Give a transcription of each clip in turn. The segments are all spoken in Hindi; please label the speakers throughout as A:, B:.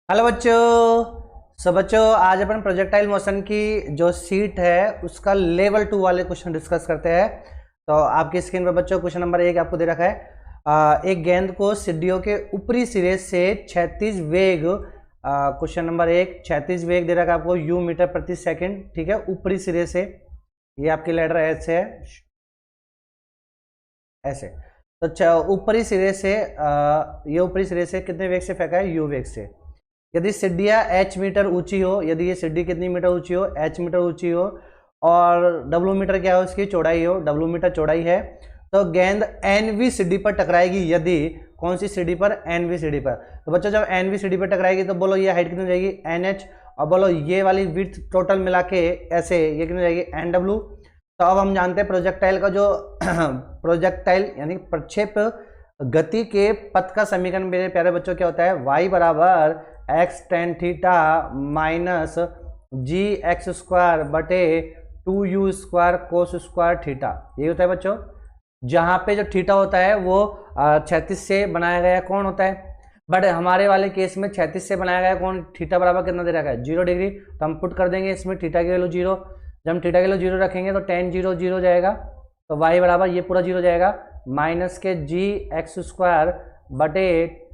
A: हेलो बच्चों। सब बच्चों आज अपन प्रोजेक्टाइल मोशन की जो सीट है उसका लेवल 2 वाले क्वेश्चन डिस्कस करते हैं। तो आपकी स्क्रीन पर बच्चों क्वेश्चन नंबर 1 आपको दे रखा है। एक गेंद को सीढ़ियों के ऊपरी सिरे से 36 वेग, क्वेश्चन नंबर 1 36 वेग दे रखा है आपको यू मीटर प्रति सेकंड, ठीक है, ऊपरी सिरे से। ये आपकी लेटर एच है ऐसे। तो ऊपरी सिरे से ये ऊपरी सिरे से कितने वेग से फेंका है? यू वेग से। यदि सीढ़ियाँ h मीटर ऊंची हो, यदि ये सीढ़ी कितनी मीटर ऊंची हो? h मीटर ऊंची हो, और w मीटर क्या हो? उसकी चौड़ाई हो, w मीटर चौड़ाई है, तो गेंद nवीं सीढ़ी पर टकराएगी। यदि कौन सी सीढ़ी पर? nवीं सीढ़ी पर। तो बच्चों जब nवीं सीढ़ी पर टकराएगी तो बोलो ये हाइट कितनी हो जाएगी? nh, और बोलो ये वाली विड्थ टोटल मिला के ऐसे ये कितनी हो जाएगी? nw। तो अब हम जानते हैं प्रोजेक्टाइल का जो प्रोजेक्टाइल यानी प्रक्षेप गति के पथ का समीकरण मेरे प्यारे बच्चों क्या होता है? y बराबर एक्स टेन थीटा माइनस जी एक्स स्क्वायर बटे 2u square cos square theta. ये होता है बच्चों। जहाँ पे जो थीटा होता है वो 36 से बनाया गया कौन होता है? बट हमारे वाले केस में 36 से बनाया गया कौन? थीटा बराबर कितना दे रखा है? 0 डिग्री। तो हम पुट कर देंगे इसमें थीटा की वैल्यू 0। जब हम थीटा की वैल्यू 0 रखेंगे तो tan 0 0 जाएगा, तो y बराबर ये पूरा 0 जाएगा माइनस के जी एक्स स्क्वायर बटे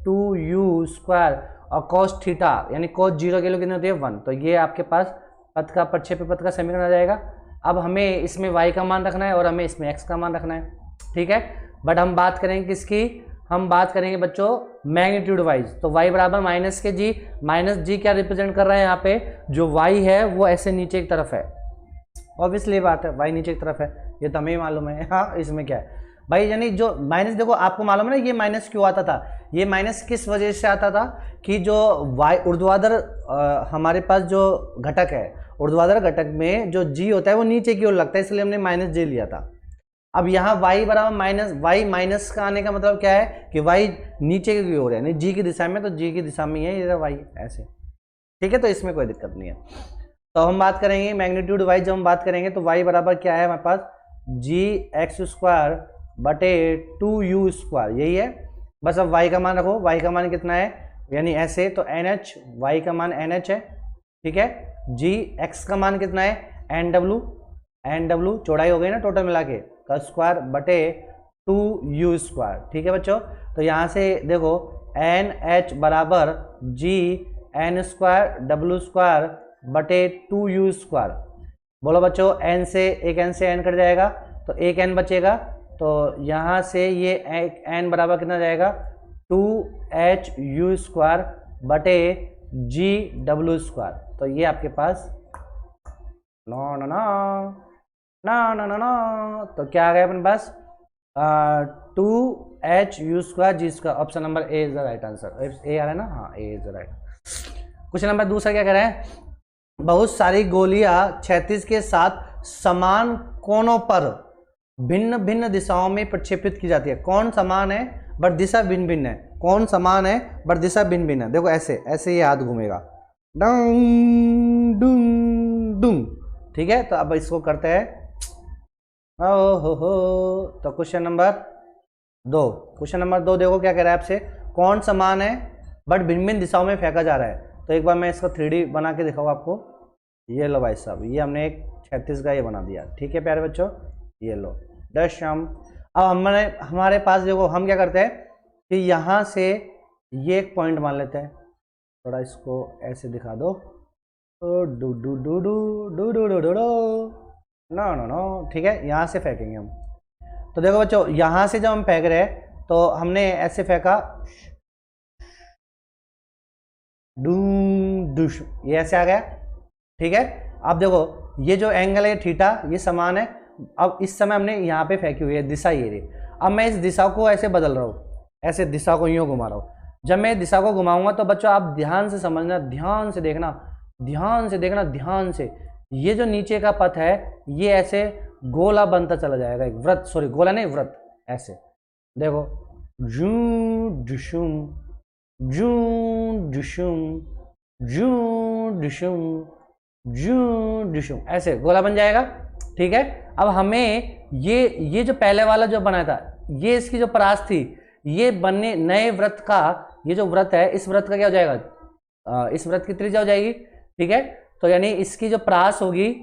A: 2u स्क्वायर और cos थीटा यानी cos 0 के लिए कितनी होती है? 1। तो ये आपके पास पथ का प्रक्षेप पथ का समीकरण आ जाएगा। अब हमें इसमें y का मान रखना है और हमें इसमें x का मान रखना है, ठीक है। बट हम बात करेंगे किसकी? हम बात करेंगे बच्चों मैग्नीट्यूड वाइज। तो y बराबर माइनस के जी, माइनस जी क्या रिप्रेजेंट कर रहा है यहाँ पे? जो y है वो ऐसे नीचे की तरफ है, ऑब्वियसली बात है y नीचे की तरफ है, ये तो हमें मालूम है। हाँ, इसमें क्या है भाई? यानी जो माइनस, देखो आपको मालूम है ना ये माइनस क्यों आता था? ये माइनस किस वजह से आता था कि जो y ऊर्ध्वाधर हमारे पास जो घटक है, ऊर्ध्वाधर घटक में जो g होता है वो नीचे की ओर लगता है, इसलिए हमने माइनस j लिया था। अब यहाँ y बराबर माइनस, y माइनस का आने का मतलब क्या है कि y नीचे की ओर है, यानी g की दिशा में, तो g की दिशा में है ये y ऐसे, ठीक है। तो इसमें कोई दिक्कत नहीं है। तो हम बात करेंगे मैग्नीट्यूड वाइज, जब हम बात करेंगे तो y बराबर क्या है हमारे पास? जी एक्स स्क्वायर बटे 2u स्क्वायर, यही है। बस अब y का मान रखो, y का मान कितना है? यानी ऐसे, तो nh, y का मान nh है, ठीक है। g x का मान कितना है? nw चौड़ाई हो गई ना टोटल मिला के, का स्क्वायर बटे 2u स्क्वायर, ठीक है बच्चों। तो यहाँ से देखो nh बराबर g n square w square बटे 2u स्क्वायर। बोलो बच्चों n से एक n से n कट जाएगा तो एक n बचेगा, तो यहाँ से ये एक n बराबर कितना जाएगा? 2h u स्क्वायर बटे जी डब्ल्यू स्क्वायर। तो ये आपके पास no no no no no no no, तो क्या आ गया अपने पास? 2h u square g square. Option number A is the right answer. A आ रहा है ना? हाँ, A is the right. Question number दूसरा क्या कह रहा है? बहुत सारी गोलियां 36 के साथ समान कोणों पर भिन्न भिन्न दिशाओं में प्रक्षेपित की जाती है। कौन समान है बट दिशा भिन्न भिन्न है? कौन समान है बट दिशा भिन्न भिन्न है? देखो ऐसे ऐसे ये हाथ घूमेगा, डंग डुंग डुंग, ठीक है। तो अब इसको करते हैं हो। तो क्वेश्चन नंबर 2 देखो क्या कह रहा है आपसे? कौन समान है बट भिन्न भिन्न दिशाओं में फेंका जा रहा है? तो एक बार मैं इसका 3D बना के दिखाऊँ आपको। ये लो भाई साहब, ये हमने एक 36 का ये बना दिया, ठीक है प्यारे बच्चों। ये लो डैश हम। अब हमारे पास देखो हम क्या करते हैं कि यहाँ से ये एक पॉइंट मान लेते हैं, थोड़ा इसको ऐसे दिखा दो, तो do do do do do do do do no no no, ठीक है। यहाँ से फेंकेंगे हम। तो देखो बच्चों यहाँ से जब हम फेंक रहे हैं तो हमने ऐसे फेंका, डूश, ये ऐसे आ गया, ठीक है। अब देखो ये जो एंगल है थीटा, ये समान है। अब इस समय हमने यहाँ पे फेंकी हुई है, दिशा ये रही। अब मैं इस दिशा को ऐसे बदल रहा हूँ, ऐसे दिशा को यूँ घुमा रहा हूँ। जब मैं दिशा को घुमाऊंगा तो बच्चों आप ध्यान से समझना, ध्यान से देखना, ध्यान से देखना, ध्यान से। ये जो नीचे का पथ है ये ऐसे गोला बनता चला जाएगा, एक व्रत, सॉरी गोला नहीं वृत्त, ऐसे देखो जू डुशुम जू डुशुम जू डुशुम जू डुशुम, ऐसे गोला बन जाएगा, ठीक है। अब हमें ये जो पहले वाला जो बनाया था, ये इसकी जो परास थी, ये बनने नए व्रत का, ये जो व्रत है इस व्रत का क्या हो जाएगा? इस वृत्त की त्रिज्या हो जाएगी, ठीक है। तो यानी इसकी जो परास होगी,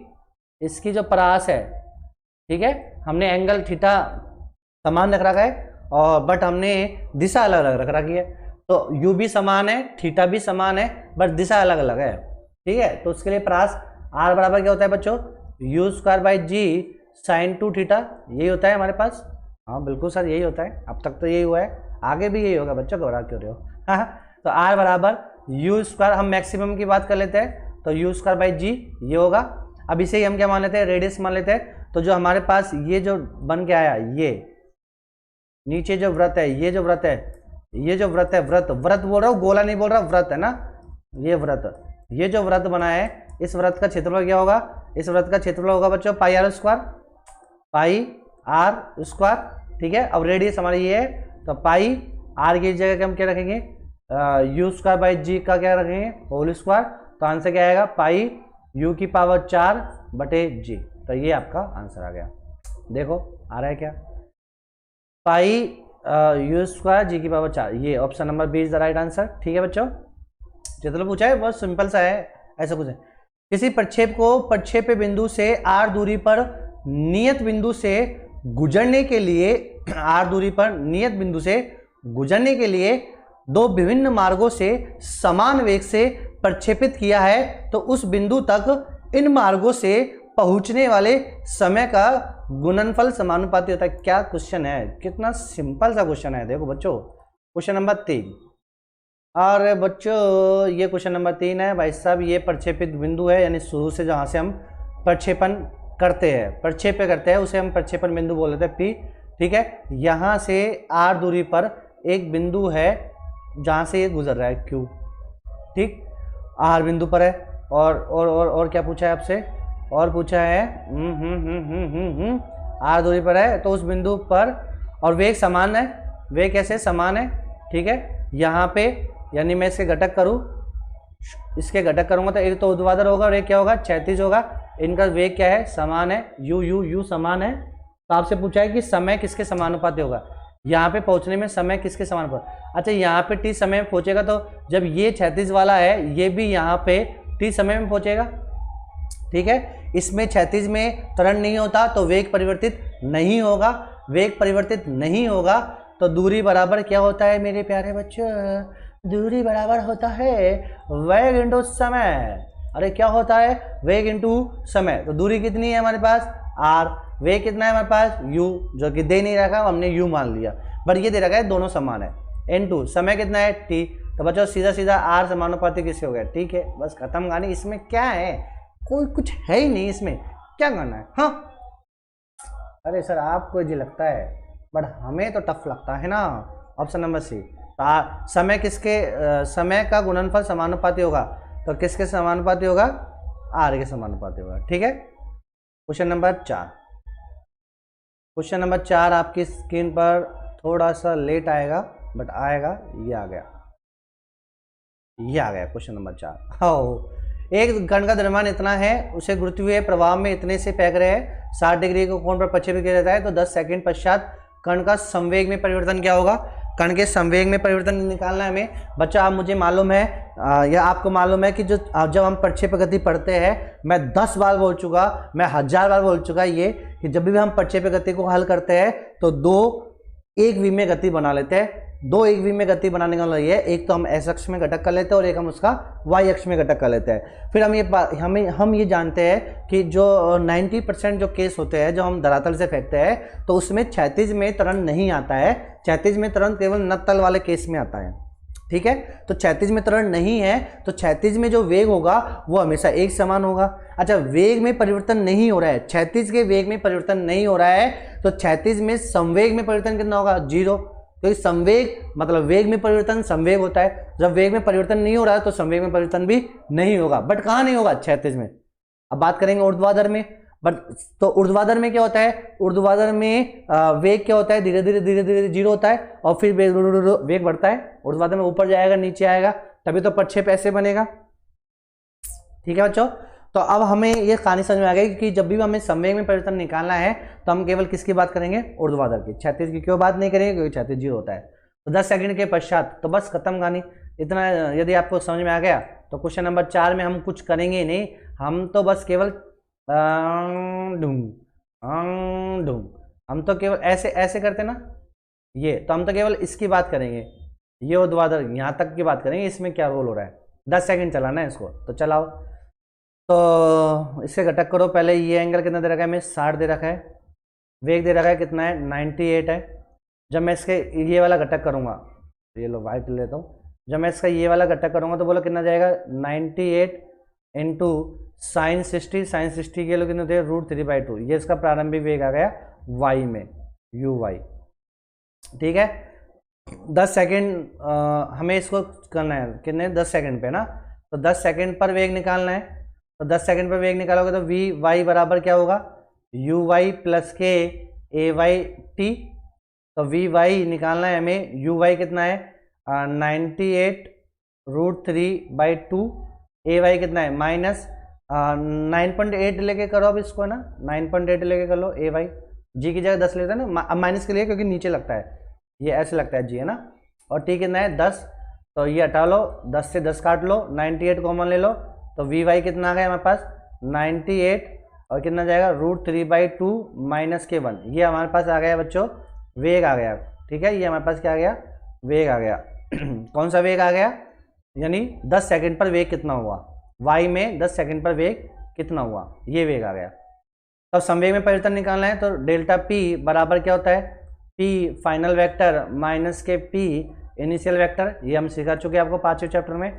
A: इसकी जो परास है, ठीक है, हमने एंगल थीटा समान रख रखा है और बट हमने दिशा अलग अलग रख रखी है। तो यू भी समान है, थीटा भी समान है, बट दिशा अलग अलग है, ठीक है। तो उसके लिए परास आर बराबर क्या होता है बच्चों, U square by G sine 2 theta, यही होता है हमारे पास। हाँ बिल्कुल सर यही होता है, अब तक तो यही हुआ है, आगे भी यही होगा बच्चों, घबरा क्यों रहे हो। हाँ, तो आर बराबर यू स्क्वायर, हम मैक्सिमम की बात कर लेते हैं, तो यू स्क्वायर बाई जी ये होगा। अब इसे ही हम क्या मान लेते हैं, रेडियस मान लेते हैं। तो जो हमारे पास ये जो बन के आया, ये नीचे जो व्रत है, ये जो व्रत है, ये जो व्रत है, व्रत व्रत बोल रहा हूँ, गोला नहीं बोल रहा, व्रत है ना, ये व्रत, ये जो व्रत बना है, इस व्रत का क्षेत्रफल क्या होगा, इस व्रत का क्षेत्रफल होगा बच्चों pi r square, pi r square, ठीक है। अब रेडियस हमारी ये है, तो पाई आर की जगह हम क्या रखेंगे, यू स्क्वायर बाई जी का क्या रखेंगे, होल स्क्वायर। तो आंसर क्या आएगा, पाई यू की पावर 4 बटे जी। तो ये आपका आंसर आ गया, देखो आ रहा है क्या, पाई यू स्क्वायर जी की पावर 4, ये option number B is the right answer, ठीक है बच्चों। जितना पूछा है बहुत सिंपल सा है, ऐसा कुछ है। किसी प्रक्षेप को प्रक्षेप्य बिंदु से आर दूरी पर नियत बिंदु से गुजरने के लिए, आर दूरी पर नियत बिंदु से गुजरने के लिए दो विभिन्न मार्गों से समान वेग से प्रक्षेपित किया है, तो उस बिंदु तक इन मार्गों से पहुंचने वाले समय का गुणनफल समानुपाती होता है। क्या क्वेश्चन है, कितना सिंपल सा क्वेश्चन है। देखो बच्चों क्वेश्चन नंबर 3, और बच्चों ये क्वेश्चन नंबर 3 है भाई साहब, ये प्रक्षेपित बिंदु है, यानी शुरू से जहाँ से हम प्रक्षेपण करते हैं, प्रक्षेप करते हैं, उसे हम प्रक्षेपण बिंदु बोल देते हैं पी, ठीक है। यहाँ से आर दूरी पर एक बिंदु है जहाँ से ये गुजर रहा है क्यू, ठीक, आर बिंदु पर है। और क्या पूछा है आपसे, और पूछा है आर दूरी पर है, तो उस बिंदु पर, और वेग समान है, वेग कैसे समान है, ठीक है। यहाँ पे यानी मैं इसके घटक करूँ, इसके घटक करूँगा तो एक तो ऊर्ध्वाधर होगा और एक क्या होगा, क्षैतिज होगा। इनका वेग क्या है, समान है, यू यू यू समान है। तो आपसे पूछा है कि समय किसके समानुपाती होगा, यहाँ पे पहुँचने में समय किसके समानुपाती। अच्छा यहाँ पे टी समय में पहुँचेगा, तो जब ये क्षैतिज वाला है ये भी यहाँ पे टी समय में पहुँचेगा, ठीक है। इसमें क्षैतिज में त्वरण नहीं होता तो वेग परिवर्तित नहीं होगा, वेग परिवर्तित नहीं होगा तो दूरी बराबर क्या होता है मेरे प्यारे बच्चों, दूरी बराबर होता है वेग इंटू समय। अरे क्या होता है, वेग इंटू समय। तो दूरी कितनी है हमारे पास आर, वेग कितना है हमारे पास यू, जो कि दे नहीं रखा हमने यू मान लिया, बट ये दे रखा है दोनों समान है, इनटू समय कितना है टी। तो बच्चों सीधा सीधा आर समानुपाती किससे हो गया, ठीक है, बस खत्म कहानी। इसमें क्या है, कोई कुछ है ही नहीं, इसमें क्या करना है। हाँ अरे सर आपको इजी लगता है बट हमें तो टफ लगता है ना। ऑप्शन नंबर सी, समय किसके, समय का गुणनफल समानुपाती होगा, तो किसके समानुपाती होगा, आर के समानुपाती होगा, ठीक है। क्वेश्चन नंबर 4, क्वेश्चन नंबर 4 आपकी स्क्रीन पर थोड़ा सा लेट आएगा बट आएगा, ये आ गया, ये आ गया क्वेश्चन नंबर 4। हाँ, एक कण का द्रव्यमान इतना है, उसे गुरुत्वीय प्रवाह में इतने से फेंक रहे हैं, 60 डिग्री को कोण पर प्रक्षेपित किया जाता है, तो 10 सेकंड पश्चात कण का संवेग में परिवर्तन क्या होगा। कण के संवेग में परिवर्तन निकालना है हमें। बच्चा आप मुझे मालूम है या आपको मालूम है कि जो जब हम प्रक्षेप गति पढ़ते हैं, मैं 10 बार बोल चुका, मैं 1000 बार बोल चुका ये कि जब भी हम प्रक्षेप गति को हल करते हैं तो 2 एक विमीय गति बना लेते हैं। 2 एक विमीय गति बनाने का मतलब ये है, एक तो हम एक्स अक्ष में घटक कर लेते हैं और एक हम उसका वाई अक्ष में घटक कर लेते हैं। फिर हम ये जानते हैं कि जो 90% जो केस होते हैं जो हम धरातल से फेंकते हैं तो उसमें क्षैतिज में त्वरण नहीं आता है, क्षैतिज में त्वरण केवल नतल वाले केस में आता है, ठीक है। तो क्षैतिज में त्वरण नहीं है तो क्षैतिज में जो वेग होगा वो हमेशा एक समान होगा। अच्छा वेग में परिवर्तन नहीं हो रहा है, क्षैतिज के वेग में परिवर्तन नहीं हो रहा है, तो क्षैतिज में संवेग में परिवर्तन कितना होगा, 0, क्योंकि संवेग मतलब वेग में परिवर्तन संवेग होता है, जब वेग में परिवर्तन नहीं हो रहा है तो संवेग में परिवर्तन भी नहीं होगा। बट कहाँ नहीं होगा, क्षैतिज में। अब बात करेंगे ऊर्ध्वाधर में, बट तो ऊर्ध्वाधर में क्या होता है, ऊर्ध्वाधर में वेग क्या होता है, धीरे धीरे धीरे धीरे 0 होता है और फिर वेग बढ़ता है। ऊर्ध्वाधर में ऊपर जाएगा नीचे आएगा, तभी तो प्रक्षेप ऐसे बनेगा, ठीक है बच्चों। तो अब हमें ये कहानी समझ में आ गई कि जब भी हमें संवेग में परिवर्तन निकालना है तो हम केवल किसकी बात करेंगे, ऊर्ध्वाधर की। क्षैतिज की क्यों बात नहीं करेंगे, क्योंकि क्षैतिज 0 होता है। तो 10 सेकंड के पश्चात, तो बस खत्म कहानी। इतना यदि आपको समझ में आ गया तो क्वेश्चन नंबर 4 में हम कुछ करेंगे ही नहीं, हम तो बस केवल हम तो केवल ऐसे ऐसे करते ना, ये तो हम तो केवल इसकी बात करेंगे, ये ऊर्ध्वाधर यहाँ तक की बात करेंगे, इसमें क्या रोल हो रहा है। 10 सेकंड चलाना है इसको, तो चलाओ। तो इससे घटक करो, पहले ये एंगल कितना दे रखा है हमें, 60 दे रखा है, वेग दे रखा है कितना है, 98 है। जब मैं इसके ये वाला घटक करूँगा, ये लो वाइट लेता हूँ, जब मैं इसका ये वाला घटक करूँगा तो बोलो कितना जाएगा, 98 इंटू साइन 60, साइन 60 के लोग कितने होते हैं, √3/2। ये इसका प्रारंभिक वेग आ गया y में, uy, ठीक है। 10 सेकेंड हमें इसको करना है कितने, 10 सेकेंड पे ना, तो 10 सेकेंड पर वेग निकालना है। तो 10 सेकेंड पर वेग निकालोगे तो vy बराबर क्या होगा, uy प्लस के ay/t। तो vy निकालना है हमें, uy कितना है 98 √3/2, ay कितना है माइनस 9.8 लेके करो अब इसको ना, 9.8 लेके कर लो ay, g की जगह 10 लेते हैं ना, अब माइनस के लिए क्योंकि नीचे लगता है, ये ऐसे लगता है g है ना, और t कितना है 10, तो ये हटा लो, 10 से 10 काट लो, 98 कॉमन ले लो, तो vy कितना आ गया हमारे पास 98 और कितना जाएगा √3/2 माइनस के 1, ये हमारे पास आ गया बच्चों वेग आ गया, ठीक है। ये हमारे पास क्या आ गया, वेग आ गया। कौन सा वेग आ गया, यानी 10 सेकंड पर वेग कितना हुआ, y में 10 सेकंड पर वेग कितना हुआ, ये वेग आ गया। तब संवेग में परिवर्तन निकालना है, तो डेल्टा p बराबर क्या होता है, p फाइनल वेक्टर माइनस के p इनिशियल वेक्टर, ये हम सिखा चुके हैं आपको 5वें चैप्टर में।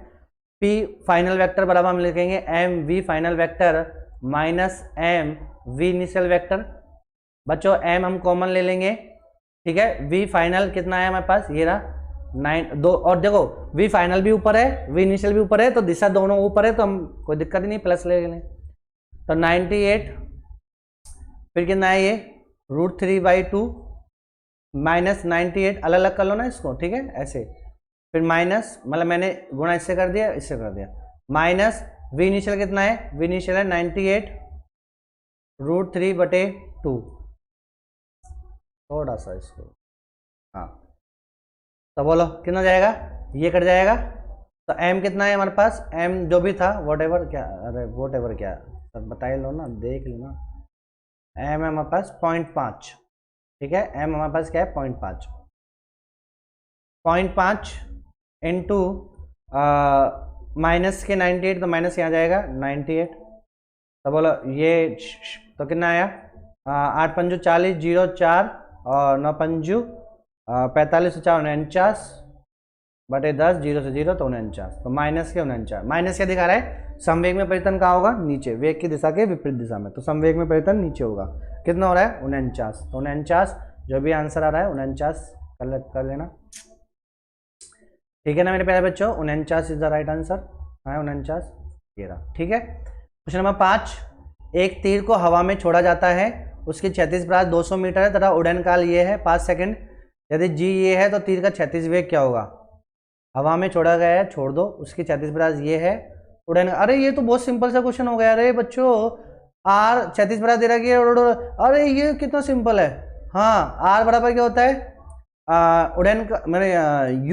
A: p फाइनल वेक्टर बराबर हम लिखेंगे m v final vector minus m v initial vector. बच्चों m हम कॉमन ले लेंगे, ठीक है। v फाइनल कितना है हमारे पास, ये रहा 9 2, और देखो v फाइनल भी ऊपर है, v इनिशियल भी ऊपर है, तो दिशा दोनों ऊपर है, तो हम कोई दिक्कत ही नहीं, प्लस ले लें। तो 98 फिर कितना है ये √3/2 माइनस 98, अलग अलग कर लो ना इसको, ठीक है ऐसे, फिर माइनस, मतलब मैंने गुणा इससे कर दिया, इससे कर दिया, माइनस v इनिशियल कितना है, v इनिशियल है 98 √3/2, थोड़ा सा इसको, हाँ, तो बोलो कितना जाएगा, ये कट जाएगा। तो m कितना है हमारे पास, m जो भी था वॉटेवर, क्या अरे वॉटेवर क्या सब बता लो ना, देख लो ना, m है हमारे पास 0.5, ठीक है। m हमारे पास क्या है 0.5 इंटू माइनस के 98, तो माइनस यहाँ जाएगा 98, तो बोलो ये तो कितना आया 8 पंजू 40, 0 4 और 9 पंजू 45 4 49 बटे 10, 0 से 0 तो 49, तो माइनस के 49, माइनस क्या दिखा रहा है, संवेग में परिवर्तन कहाँ होगा, नीचे, वेग की दिशा के विपरीत दिशा में, तो संवेग में परिवर्तन नीचे होगा। कितना हो रहा है 49, तो 49 जो भी आंसर आ रहा है 49 कर लेना, ठीक है ना मेरे प्यारे बच्चों, 49 इज द राइट आंसर, हाँ 49 ये रहा, ठीक है। क्वेश्चन नंबर 5, एक तीर को हवा में छोड़ा जाता है, उसकी क्षैतिज प्रयास 200 मीटर है तथा उड़न काल ये है 5 सेकंड, यदि जी ये है तो तीर का क्षैतिज वेग क्या होगा, हवा में छोड़ा गया है, छोड़ दो, उसकी क्षैतिज प्रयास ये है, उड़न, अरे ये तो बहुत सिंपल सा क्वेश्चन हो गया, अरे बच्चों आर क्षैतिज प्रयास दे रखी है, अरे ये कितना सिंपल है, हाँ आर बराबर क्या होता है उड़न का मैंने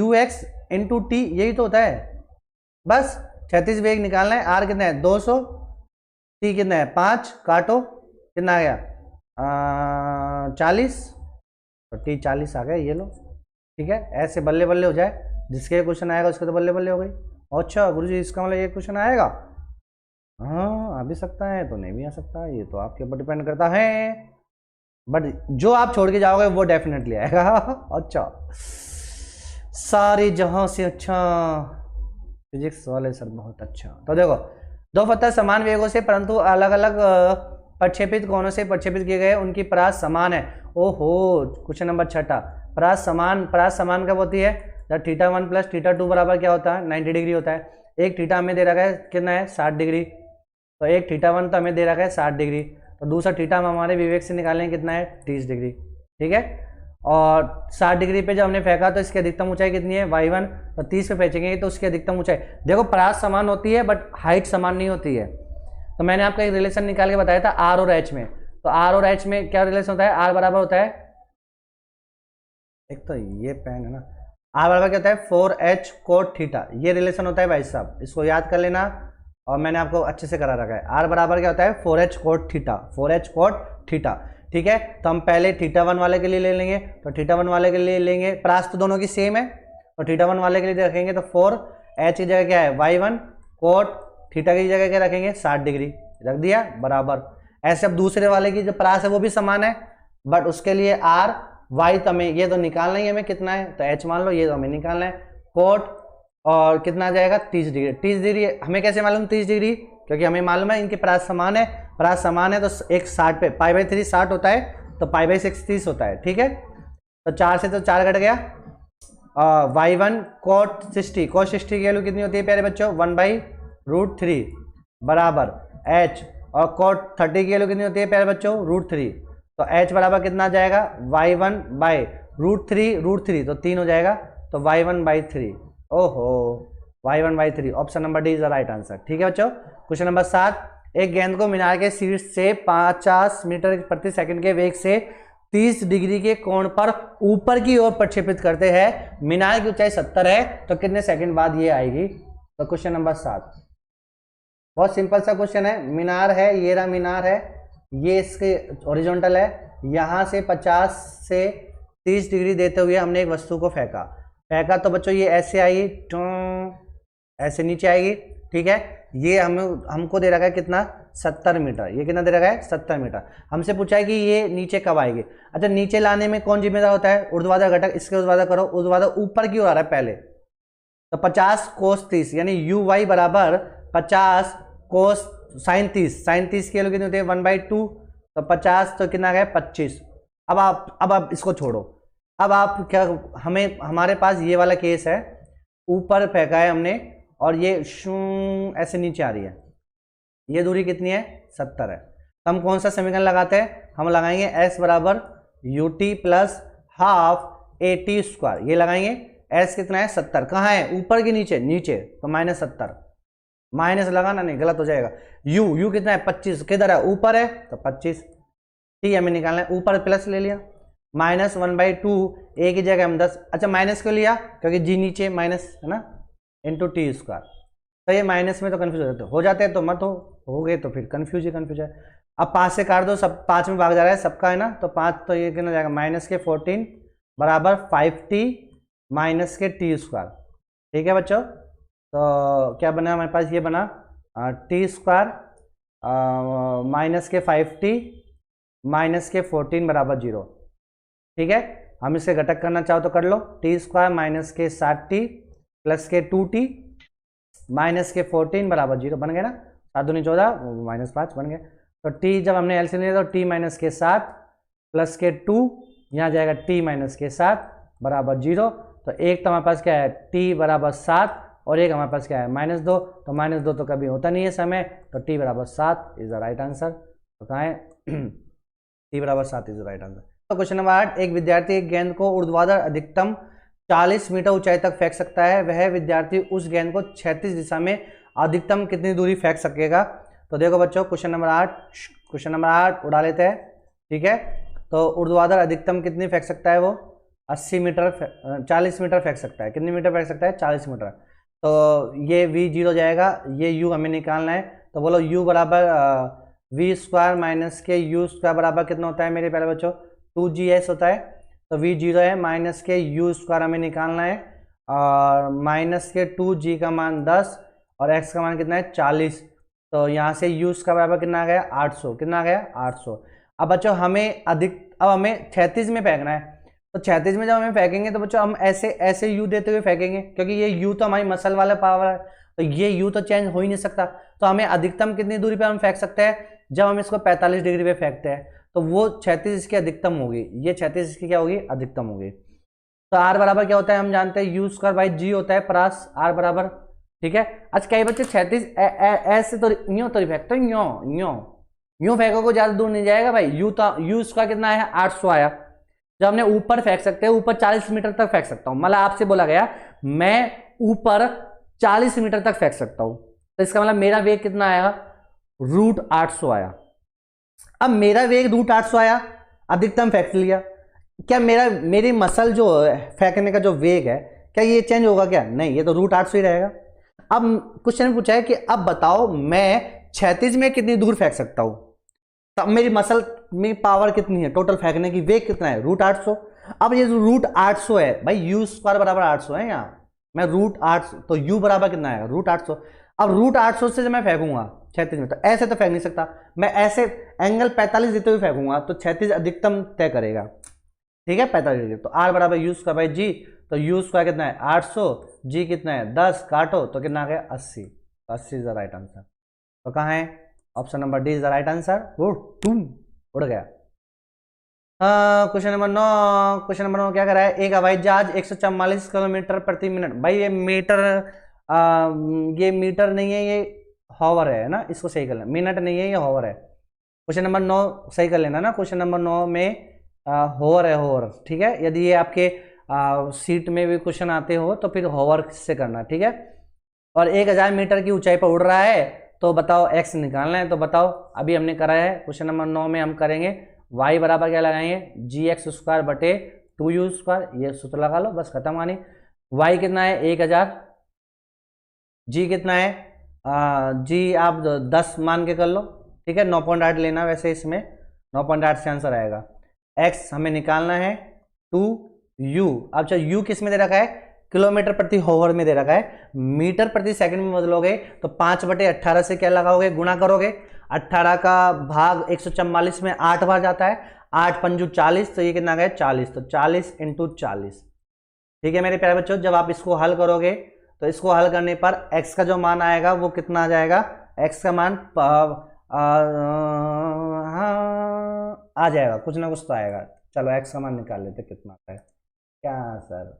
A: ux इंटू टी, यही तो होता है, बस क्षैतिज वेग निकालना है। आर कितना है 200, टी कितना है 5, काटो कितना आ गया 40, तो टी 40 आ गया, ये लो, ठीक है। ऐसे बल्ले बल्ले हो जाए, जिसके क्वेश्चन आएगा उसके तो बल्ले बल्ले हो गई। अच्छा गुरुजी इसका मतलब ये क्वेश्चन आएगा, हाँ आ भी सकता है तो नहीं भी आ सकता, ये तो आपके ऊपर डिपेंड करता है, बट जो आप छोड़ के जाओगे वो डेफिनेटली आएगा। अच्छा सारे जहां से अच्छा, फिजिक्स वाले सर बहुत अच्छा। तो देखो दो पत्थर समान वेगों से परंतु अलग अलग प्रक्षेपित कोणों से प्रक्षेपित किए गए, उनकी परास समान है। ओहो क्वेश्चन नंबर 6, परास समान कब होती है, जब θ1 प्लस θ2 बराबर क्या होता है 90 डिग्री होता है। एक थीटा हमें दे रखा है कितना है 60 डिग्री, तो एक θ1 तो हमें दे रखा है 60 डिग्री, तो दूसरा थीटा हम हमारे विवेक से निकालेंगे कितना है 30 डिग्री, ठीक है। और 60 डिग्री पे जब हमने फेंका तो इसकी अधिकतम ऊंचाई कितनी है y1, तो 30 पे फेंचेंगे तो उसकी अधिकतम ऊंचाई, देखो परास समान होती है बट हाइट समान नहीं होती है। तो मैंने आपका एक रिलेशन निकाल के बताया था r और h में, तो r और h में क्या रिलेशन होता है, r बराबर होता है, एक तो ये पेन है ना, आर बराबर क्या होता है 4h कोट थीटा, ये रिलेशन होता है भाई साहब, इसको याद कर लेना और मैंने आपको अच्छे से करा रखा है। आर बराबर क्या होता है 4h cot theta, 4h cot theta, ठीक है। तो हम पहले थीटा 1 वाले के लिए ले लेंगे, तो थीटा 1 वाले के लिए लेंगे, प्रास तो दोनों की सेम है, तो थीटा 1 वाले के लिए रखेंगे तो 4h की जगह क्या है y1 कोट थीटा की जगह क्या रखेंगे 60 डिग्री रख दिया बराबर। ऐसे अब दूसरे वाले की जो प्रास है वो भी समान है, बट उसके लिए आर वाई तो हमें ये तो निकालना ही हमें कितना है, तो एच मान लो, ये तो हमें निकालना है कोट और कितना आ जाएगा 30 डिग्री। 30 डिग्री हमें कैसे मालूम 30 डिग्री, क्योंकि हमें मालूम है इनके प्रास समान है, प्रास समान है तो एक 60 पे π/3 60 होता है, तो π/6 30 होता है, ठीक है। तो 4 से तो 4 कट गया, y1 कोट 60, कोट 60 की वैल्यू कितनी होती है प्यारे बच्चों 1/√3 बराबर h, और कोट 30 की वैल्यू कितनी होती है प्यारे बच्चों √3, तो h बराबर कितना आ जाएगा y1/√3 तो 3 हो जाएगा, तो y1/3, ओहो y1/3, option number D is the right answer, ठीक है बच्चों। क्वेश्चन नंबर 7, एक गेंद को मीनार के शीर्ष से 50 मीटर प्रति सेकंड के वेग से 30 डिग्री के कोण पर ऊपर की ओर प्रक्षेपित करते हैं, मीनार की ऊंचाई 70 है, तो कितने सेकंड बाद ये आएगी। तो क्वेश्चन नंबर 7 बहुत सिंपल सा क्वेश्चन है, मीनार है, ये रहा मीनार है, ये इसके हॉरिजॉन्टल है, यहां से 50 से 30 डिग्री देते हुए हमने एक वस्तु को फेंका, तो बच्चों ये ऐसे आई, ऐसे नीचे आएगी, ठीक है। ये हमको दे रखा है कितना 70 मीटर, ये कितना दे रखा है 70 मीटर। हमसे पूछा है कि ये नीचे कब आएगी। अच्छा, नीचे लाने में कौन जिम्मेदार होता है, ऊर्ध्वाधर घटक, इसके ऊर्ध्वाधर करो, ऊर्ध्वाधर ऊपर की ओर आ रहा है पहले, तो 50 कोस 30 यानी यू वाई बराबर 50 कोस साइन 30, साइन 30 की वैल्यू कितनी होती है 1/2, तो 50 तो कितना गया 25। अब आप इसको छोड़ो, अब आप क्या, हमारे पास ये वाला केस है, ऊपर फेंका है हमने और ये ऐसे नीचे आ रही है, ये दूरी कितनी है 70 है, तो हम कौन सा समीकरण लगाते हैं, हम लगाएंगे s बराबर ut प्लस हाफ AT², ये लगाएंगे, s कितना है 70, कहाँ है ऊपर के नीचे, नीचे, तो -70, माइनस लगाना नहीं गलत हो जाएगा, u कितना है 25, किधर है ऊपर है तो 25, ठीक है हमें निकालना है, ऊपर प्लस ले लिया, -1/2 a की जगह हम 10, अच्छा माइनस क्यों लिया, क्योंकि g नीचे माइनस है ना, इंटू टी स्क्वायर, तो ये माइनस में तो कन्फ्यूज हो जाते हैं, तो मत हो गए तो फिर कन्फ्यूज है। अब 5 से काट दो, सब 5 में भाग जा रहा है सबका है ना, तो 5 तो ये कितना जाएगा -14 बराबर 5t माइनस के t², ठीक है बच्चों। तो क्या बना हमारे पास, ये बना t² माइनस के 5t माइनस के 14 बराबर 0, ठीक है। हम इसे घटक करना चाहो तो कर लो, t² माइनस के 7t प्लस के 2t माइनस के 14 बराबर 0 बन गया ना, 7 दूनी 14 -5 बन गया। तो t जब हमने एलसीएम लिया तो t माइनस के 7 प्लस के 2, यहाँ जाएगा t माइनस के 7 बराबर 0, तो एक तो हमारे पास क्या है t बराबर 7 और एक हमारे पास क्या है -2, तो -2 तो कभी होता नहीं है समय, तो t बराबर 7 इज द राइट आंसर, तो कहाँ है t बराबर 7 इज द राइट आंसर। तो क्वेश्चन नंबर 8, एक विद्यार्थी एक गेंद को ऊर्ध्वाधर अधिकतम 40 मीटर ऊंचाई तक फेंक सकता है, वह विद्यार्थी उस गेंद को क्षैतिज दिशा में अधिकतम कितनी दूरी फेंक सकेगा। तो देखो बच्चों क्वेश्चन नंबर 8 उड़ा लेते हैं, ठीक है। तो ऊर्ध्वाधर अधिकतम कितनी फेंक सकता है वो 40 मीटर फेंक सकता है, कितनी मीटर फेंक सकता है 40 मीटर, तो ये v0 जाएगा, ये u हमें निकालना है, तो बोलो u बराबर v² माइनस के u² बराबर कितना होता है मेरे प्यारे बच्चों 2gs होता है, तो v0 है माइनस के u² हमें निकालना है, और माइनस के 2g का मान 10 और x का मान कितना है 40, तो यहाँ से u का बराबर कितना आ गया 800, कितना आ गया 800। अब बच्चों अब हमें 36 में फेंकना है, तो 36 में जब हमें फेंकेंगे तो बच्चों हम ऐसे u देते हुए फेंकेंगे, क्योंकि ये u तो हमारी मसल वाला पावर है, तो ये u तो चेंज हो ही नहीं सकता, तो हमें अधिकतम कितनी दूरी पे हम फेंक सकते हैं, जब हम इसको 45 डिग्री पे फेंकते हैं, तो वो 36 इसकी अधिकतम होगी, ये 36 इसकी क्या होगी अधिकतम होगी। तो r बराबर क्या होता है हम जानते हैं u²/g होता है प्रास r बराबर, ठीक है। आज कई बच्चे 36 ऐसे तो यूं तो फेंकते हैं, यूं फेंको को ज्यादा दूर नहीं जाएगा भाई, u का कितना है 800 आया, जब हमने ऊपर फेंक सकते हैं, ऊपर 40 मीटर तक फेंक सकता हूं, मतलब आपसे बोला गया मैं ऊपर 40 मीटर तक फेंक सकता हूं, तो इसका मतलब मेरा वेग कितना आया √800 आया। अब मेरा वेग √800 आया, अधिकतम फेंक लिया, क्या मेरी मसल जो फेंकने का जो वेग है क्या ये चेंज होगा क्या? नहीं, ये तो √800 ही रहेगा। अब क्वेश्चन में पूछा है कि अब बताओ मैं क्षैतिज में कितनी दूर फेंक सकता हूं, तब मेरी मसल में पावर कितनी है, टोटल फेंकने की वेग कितना है, √800। अब ये जो √800 है भाई, u² बराबर 800 है यहाँ, मैं √800 तो u बराबर कितना है, √800। अब √800 से जब मैं फेंकूंगा क्षैतिज में, तो ऐसे तो फेंक नहीं सकता, मैं ऐसे एंगल 45 देते हुए फेंकूंगा तो क्षैतिज अधिकतम तय करेगा, ठीक है 45 डिग्री। तो r बराबर u² g, तो u² कितना है 800, g कितना है 10, काटो तो कितना आ गया 80, तो 80 इज द राइट आंसर। तो कहाँ है, option number D is the right answer. उड़ गया। क्वेश्चन नंबर 9, क्वेश्चन नंबर 9 क्या करा है, एक हवाई जहाज 144 किलोमीटर प्रति मिनट, भाई ये मीटर, ये मीटर नहीं है, ये हॉवर है ना, इसको सही कर लेना, मिनट नहीं है ये हॉवर है। क्वेश्चन नंबर 9 सही कर लेना ना, क्वेश्चन नंबर 9 में होवर है, होवर, ठीक है। यदि ये आपके सीट में भी क्वेश्चन आते हो तो फिर होवर से करना, ठीक है। और 1000 मीटर की ऊंचाई पर उड़ रहा है, तो बताओ x निकालना है, तो बताओ अभी हमने करा है क्वेश्चन नंबर 9 में हम करेंगे y बराबर क्या लगाएंगे, gx² बटे 2u², ये सूत्र लगा लो बस, खत्म कहानी। y कितना है 1000, g कितना है g आप 10 मान के कर लो, ठीक है, 9.8 लेना वैसे इसमें 9.8 से आंसर आएगा। x हमें निकालना है 2u, अब चलो u किस में दे रखा है, किलोमीटर प्रति हॉवर में दे रखा है, मीटर प्रति सेकंड में बदलोगे तो 5/18 से क्या लगाओगे, गुणा करोगे, 18 का भाग 144 में 8 बार जाता है, 8 पंजू 40, तो ये कितना गया 40, तो 40 × 40, ठीक है मेरे प्यारे बच्चों। जब आप इसको हल करोगे तो इसको हल करने पर x का जो मान आएगा वो कितना आ जाएगा, x का मान आ जाएगा, कुछ ना कुछ तो आएगा। चलो x का मान निकाल लेते कितना आता है, क्या सर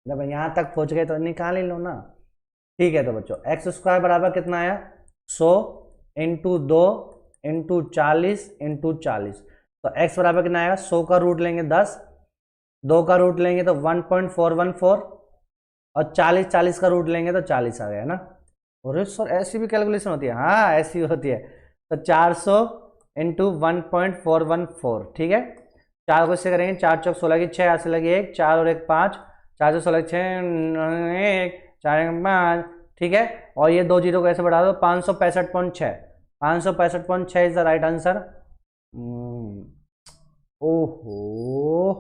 A: जब यहाँ तक पहुँच गए तो निकाल ही लो ना, ठीक है। तो बच्चों x² बराबर कितना आया, 100 × 2 × 40 × 40, तो x बराबर कितना आएगा, 100 का रूट लेंगे 10, 2 का रूट लेंगे तो 1.414, और 40 का रूट लेंगे तो 40 आ गया ना। और सर ऐसी भी कैलकुलेशन होती है, हाँ ऐसी होती है। तो 400 × 1.414, ठीक है, 4 को इससे करेंगे, 4 चौक 16 की 6, ऐसे लगी 1, 4 और 1 5, 4 16 6 1, 4 1 5, ठीक है। और ये 2 जीरो को ऐसे बढ़ा दो, 565.6, 565.6 इज द राइट आंसर। ओहो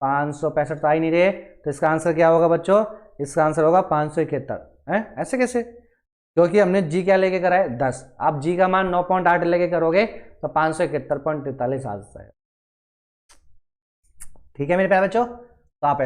A: 565 तो आ ही नहीं रहे, तो इसका आंसर क्या होगा बच्चों, इसका आंसर होगा 571 है। ऐसे कैसे, क्योंकि हमने जी क्या लेके करा है 10, आप जी का मान 9.8 लेके करोगे तो 571.43 आ जाता है, ठीक है मेरे प्यारे बच्चों। तो आप